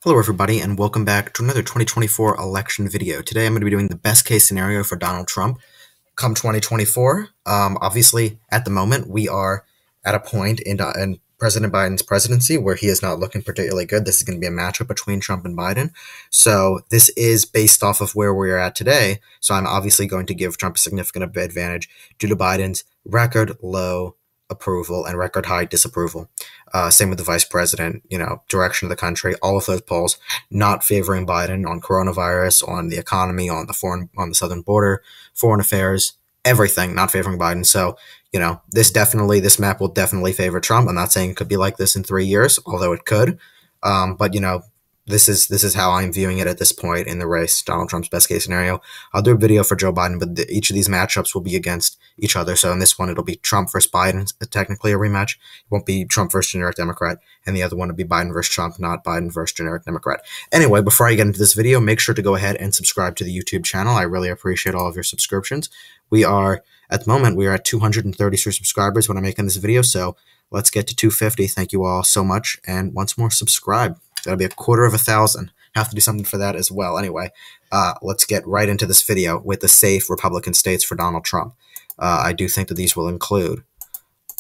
Hello everybody and welcome back to another 2024 election video. Today I'm going to be doing the best case scenario for Donald Trump come 2024. Obviously, at the moment, we are at a point in President Biden's presidency where he is not looking particularly good. This is going to be a matchup between Trump and Biden. So this is based off of where we're at today. So I'm obviously going to give Trump a significant advantage due to Biden's record low approval and record high disapproval. Same with the vice president, direction of the country, all of those polls not favoring Biden on coronavirus, on the economy, on the southern border, foreign affairs, everything not favoring Biden. So, this map will definitely favor Trump. I'm not saying it could be like this in 3 years, although it could. But this is how I'm viewing it at this point in the race. Donald Trump's best case scenario. I'll do a video for Joe Biden, but each of these matchups will be against each other. So in this one, it'll be Trump versus Biden, technically a rematch. It won't be Trump versus generic Democrat, and the other one will be Biden versus Trump, not Biden versus generic Democrat. Anyway, before I get into this video, make sure to go ahead and subscribe to the YouTube channel. I really appreciate all of your subscriptions. At the moment, we are at 233 subscribers when I'm making this video, so let's get to 250. Thank you all so much, and once more, subscribe. That'll be 250,000. Have to do something for that as well. Anyway, let's get right into this video with the safe Republican states for Donald Trump. I do think that these will include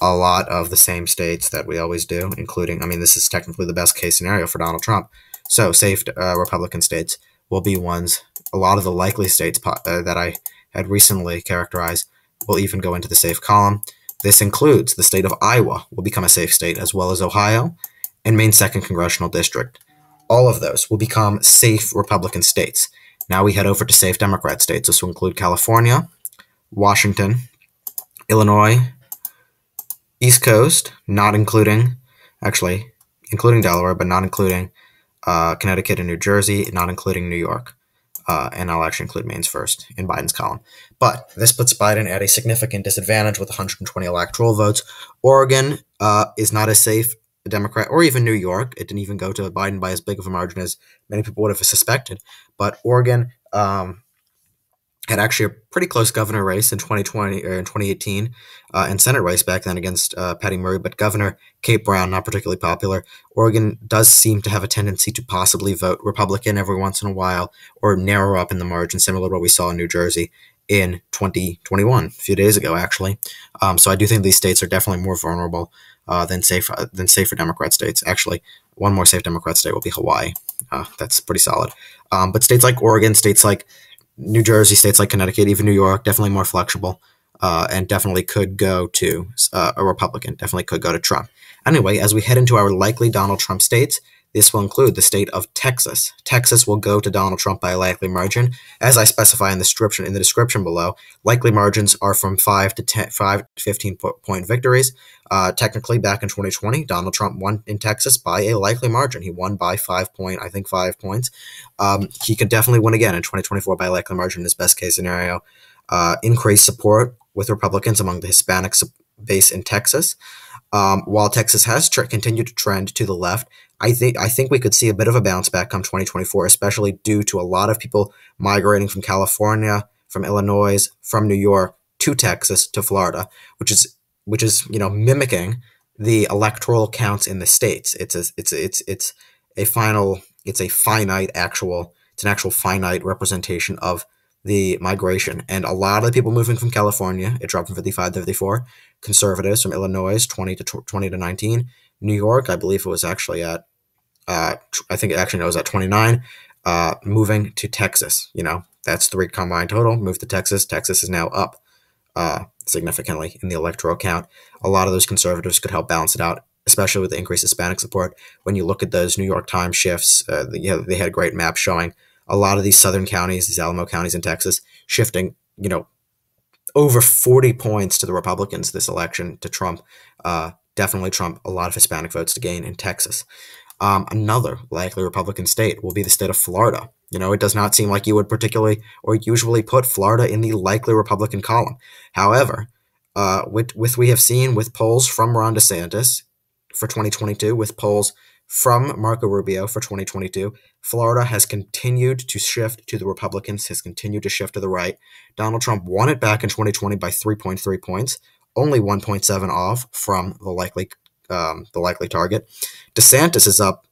a lot of the same states that we always do, including, this is technically the best case scenario for Donald Trump. So safe Republican states will be ones, a lot of the likely states that I had recently characterized will even go into the safe column. This includes the state of Iowa will become a safe state, as well as Ohio and Maine's 2nd Congressional District. All of those will become safe Republican states. Now we head over to safe Democrat states. This will include California, Washington, Illinois, East Coast, including Delaware, but not including Connecticut and New Jersey, not including New York. And I'll actually include Maine's first in Biden's column. But this puts Biden at a significant disadvantage with 120 electoral votes. Oregon is not as safe a Democrat, or even New York. It didn't even go to Biden by as big of a margin as many people would have suspected. But Oregon had actually a pretty close governor race in 2020 or in 2018, and Senate race back then against Patty Murray. But Governor Kate Brown, not particularly popular. Oregon does seem to have a tendency to possibly vote Republican every once in a while, or narrow up in the margin, similar to what we saw in New Jersey in 2021, a few days ago, actually. So I do think these states are definitely more vulnerable than safer Democrat states. Actually, one more safe Democrat state will be Hawaii. That's pretty solid. But states like Oregon, states like New Jersey, states like Connecticut, even New York, definitely more flexible, and definitely could go to a Republican, definitely could go to Trump. Anyway, as we head into our likely Donald Trump states, this will include the state of Texas. Texas will go to Donald Trump by a likely margin. As I specify in the description below, likely margins are from 5 to 15 point victories. Technically, back in 2020, Donald Trump won in Texas by a likely margin. He won by 5 points. He could definitely win again in 2024 by a likely margin in his best case scenario. Increased support with Republicans among the Hispanic base in Texas. While Texas has continued to trend to the left, I think we could see a bit of a bounce back come 2024, especially due to a lot of people migrating from California, from Illinois, from New York to Texas to Florida, which is mimicking the electoral counts in the states. It's an actual finite representation of the migration. And a lot of the people moving from California, it dropped from 55 to 54. Conservatives from Illinois, 20 to 19. New York, I believe it was actually at, it was at 29. Moving to Texas, that's 3 combined total. Moved to Texas. Texas is now up significantly in the electoral count. A lot of those conservatives could help balance it out, especially with the increased Hispanic support. When you look at those New York Times shifts, they had a great map showing a lot of these southern counties, these Alamo counties in Texas, shifting, over 40 points to the Republicans this election to Trump. Definitely Trump, a lot of Hispanic votes to gain in Texas. Another likely Republican state will be the state of Florida. It does not seem like you would particularly or usually put Florida in the likely Republican column. However, we have seen with polls from Ron DeSantis for 2022, with polls from Marco Rubio for 2022, Florida has continued to shift to the Republicans, has continued to shift to the right. Donald Trump won it back in 2020 by 3.3 points, only 1.7 off from the likely target. DeSantis is up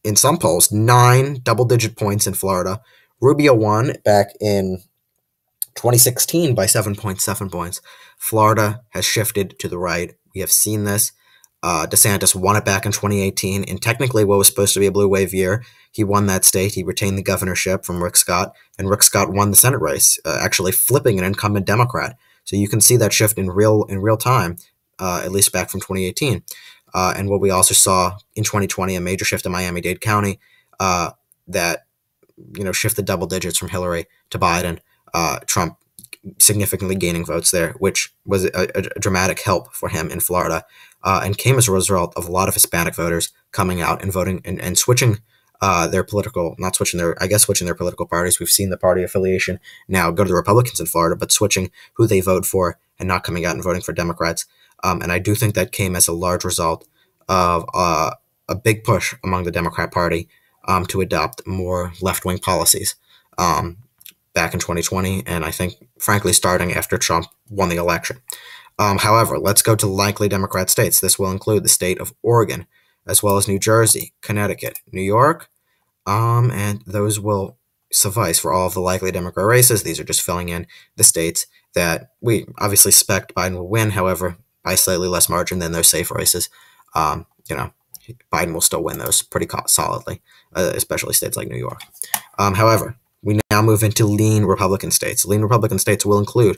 in some polls, 9 double-digit points in Florida. Rubio won back in 2016 by 7.7 points. Florida has shifted to the right. We have seen this. DeSantis won it back in 2018 in technically what was supposed to be a blue wave year. He won that state. He retained the governorship from Rick Scott, and Rick Scott won the Senate race, actually flipping an incumbent Democrat. So you can see that shift in real time, at least back from 2018. And what we also saw in 2020, a major shift in Miami-Dade County that shifted double digits from Hillary to Biden. Trump significantly gaining votes there, which was a dramatic help for him in Florida, and came as a result of a lot of Hispanic voters coming out and voting and switching their political, switching their political parties. We've seen the party affiliation now go to the Republicans in Florida, but switching who they vote for and not coming out and voting for Democrats. And I do think that came as a large result of a big push among the Democrat Party to adopt more left-wing policies back in 2020, and I think, frankly, starting after Trump won the election. However, let's go to likely Democrat states. This will include the state of Oregon, as well as New Jersey, Connecticut, New York, and those will suffice for all of the likely Democrat races. These are just filling in the states that we obviously expect Biden will win, however, by slightly less margin than those safe races. Biden will still win those pretty solidly, especially states like New York. However, we now move into lean Republican states. Lean Republican states will include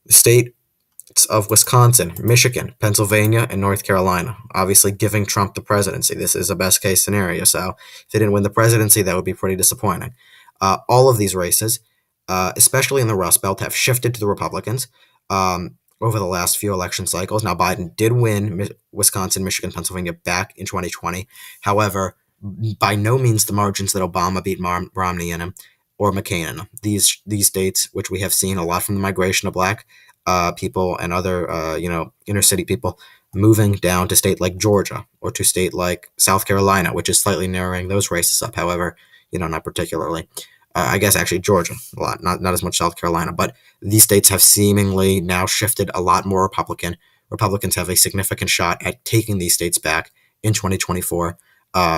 the states of Wisconsin, Michigan, Pennsylvania, and North Carolina, obviously giving Trump the presidency. This is a best-case scenario, so if they didn't win the presidency, that would be pretty disappointing. All of these races, especially in the Rust Belt, have shifted to the Republicans over the last few election cycles. Now, Biden did win Wisconsin, Michigan, Pennsylvania back in 2020. However, by no means the margins that Obama beat Romney in them or McCain in them. These states, which we have seen a lot from the migration of black people and other, inner city people moving down to state like Georgia or to state like South Carolina, which is slightly narrowing those races up. However, not particularly. I guess actually Georgia a lot, not as much South Carolina, but these states have seemingly now shifted a lot more Republican. Republicans have a significant shot at taking these states back in 2024.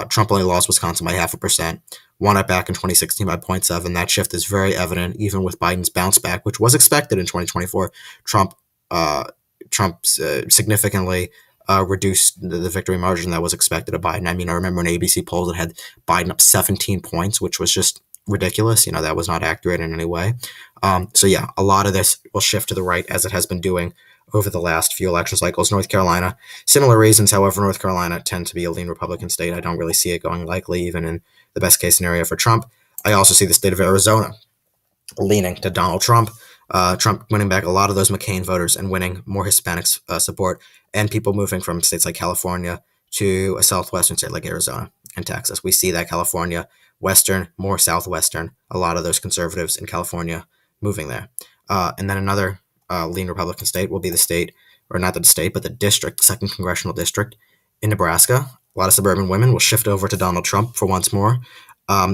Trump only lost Wisconsin by 0.5%, won it back in 2016 by 0.7. That shift is very evident, even with Biden's bounce back, which was expected in 2024. Trump significantly reduced the victory margin that was expected of Biden. I mean, I remember an ABC poll that had Biden up 17 points, which was just ridiculous. That was not accurate in any way. So yeah, a lot of this will shift to the right, as it has been doing over the last few election cycles. North Carolina, similar reasons. However, North Carolina tend to be a lean Republican state. I don't really see it going likely, even in the best case scenario for Trump. I also see the state of Arizona leaning to Donald Trump. Trump winning back a lot of those McCain voters and winning more Hispanic support, and people moving from states like California to a southwestern state like Arizona and Texas. We see that California, western, more southwestern, a lot of those conservatives in California moving there. And then another lean Republican state will be the state, or not the state, but the district, second congressional district in Nebraska. A lot of suburban women will shift over to Donald Trump for once more.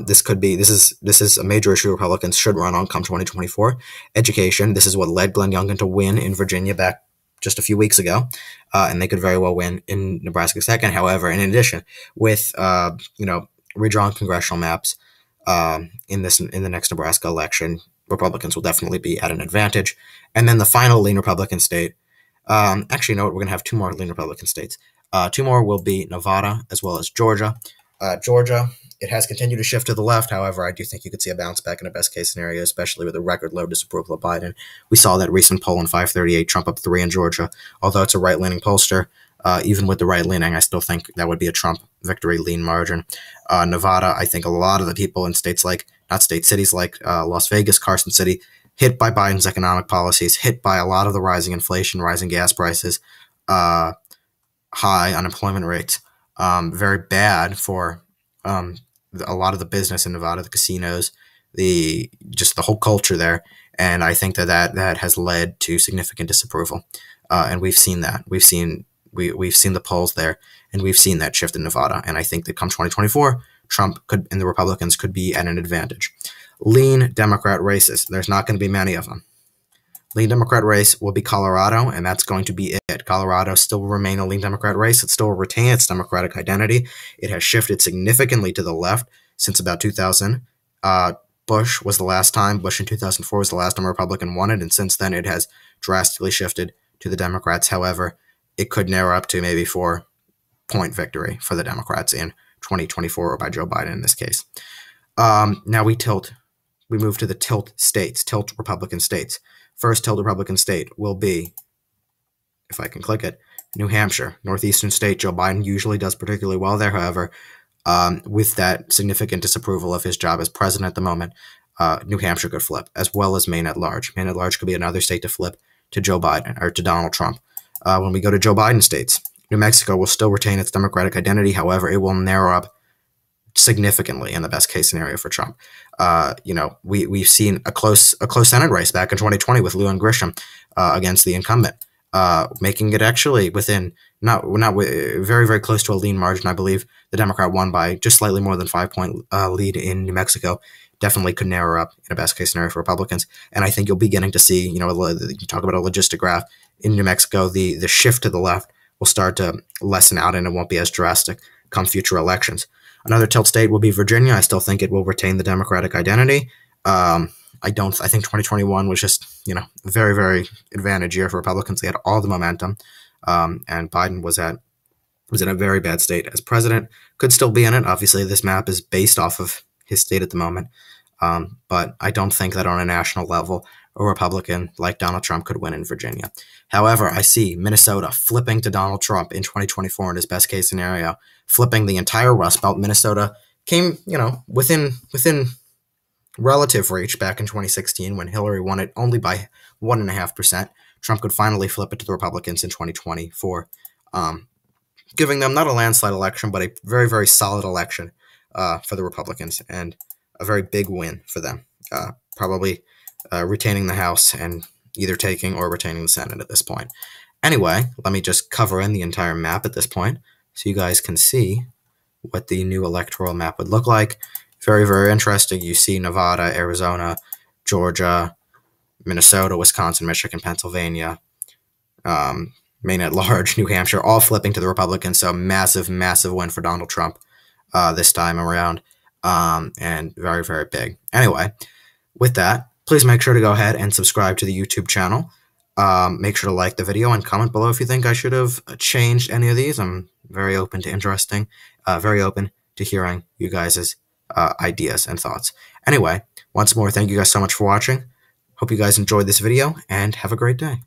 This is a major issue Republicans should run on come 2024. Education. This is what led Glenn Youngkin to win in Virginia back just a few weeks ago, and they could very well win in Nebraska second. However, in addition, with redrawn congressional maps in the next Nebraska election, Republicans will definitely be at an advantage. And then the final lean Republican state. Actually, we're going to have two more lean Republican states. Two more will be Nevada as well as Georgia. Georgia, it has continued to shift to the left. However, I do think you could see a bounce back in a best case scenario, especially with a record low disapproval of Biden. We saw that recent poll in 538, Trump up 3 in Georgia. Although it's a right-leaning pollster, even with the right-leaning, I still think that would be a Trump victory lean margin. Nevada, I think a lot of the people in cities like Las Vegas, Carson City, hit by Biden's economic policies, hit by a lot of the rising inflation, rising gas prices, high unemployment rates, very bad for a lot of the business in Nevada, the casinos, the whole culture there. And I think that has led to significant disapproval. And we've seen that. We've seen the polls there, and we've seen that shift in Nevada. And I think that come 2024, Trump and the Republicans could be at an advantage. Lean Democrat races. There's not going to be many of them. Lean Democrat race will be Colorado, and that's going to be it. Colorado still will remain a lean Democrat race. It still will retain its Democratic identity. It has shifted significantly to the left since about 2000. Bush was the last time. Bush in 2004 was the last time a Republican won it, and since then it has drastically shifted to the Democrats. However, it could narrow up to maybe 4-point victory for the Democrats in 2024, or by Joe Biden in this case. Now we move to the tilt states, tilt Republican states. First tilt Republican state will be, if I can click it, New Hampshire, northeastern state. Joe Biden usually does particularly well there. However, with that significant disapproval of his job as president at the moment, New Hampshire could flip, as well as Maine at large. Maine at large could be another state to flip to Joe Biden, or to Donald Trump. When we go to Joe Biden states, New Mexico will still retain its Democratic identity. However, it will narrow up significantly in the best case scenario for Trump. We've seen a close Senate race back in 2020 with Lou and Grisham against the incumbent, making it actually within not very, very close to a lean margin. I believe the Democrat won by just slightly more than 5-point lead in New Mexico. Definitely could narrow up in a best case scenario for Republicans. And I think you'll be getting to see, you talk about a logistic graph in New Mexico, the shift to the left will start to lessen out, and it won't be as drastic come future elections. Another tilt state will be Virginia. I still think it will retain the Democratic identity. I think 2021 was just, a very, very advantage year for Republicans. They had all the momentum, and Biden was in a very bad state as president. Could still be in it. Obviously, this map is based off of his state at the moment, but I don't think that on a national level, a Republican like Donald Trump could win in Virginia. However, I see Minnesota flipping to Donald Trump in 2024 in his best case scenario, flipping the entire Rust Belt. Minnesota came, within relative reach back in 2016 when Hillary won it only by 1.5%. Trump could finally flip it to the Republicans in 2024, giving them not a landslide election, but a very, very solid election for the Republicans, and a very big win for them. Probably retaining the House and either taking or retaining the Senate at this point. Anyway, let me just cover in the entire map at this point so you guys can see what the new electoral map would look like. Very, very interesting. You see Nevada, Arizona, Georgia, Minnesota, Wisconsin, Michigan, Pennsylvania, Maine at large, New Hampshire, all flipping to the Republicans. So massive, massive win for Donald Trump this time around, and very, very big. Anyway, with that, please make sure to go ahead and subscribe to the YouTube channel. Make sure to like the video and comment below if you think I should have changed any of these. I'm very open to hearing you guys' ideas and thoughts. Anyway, once more, thank you guys so much for watching. Hope you guys enjoyed this video, and have a great day.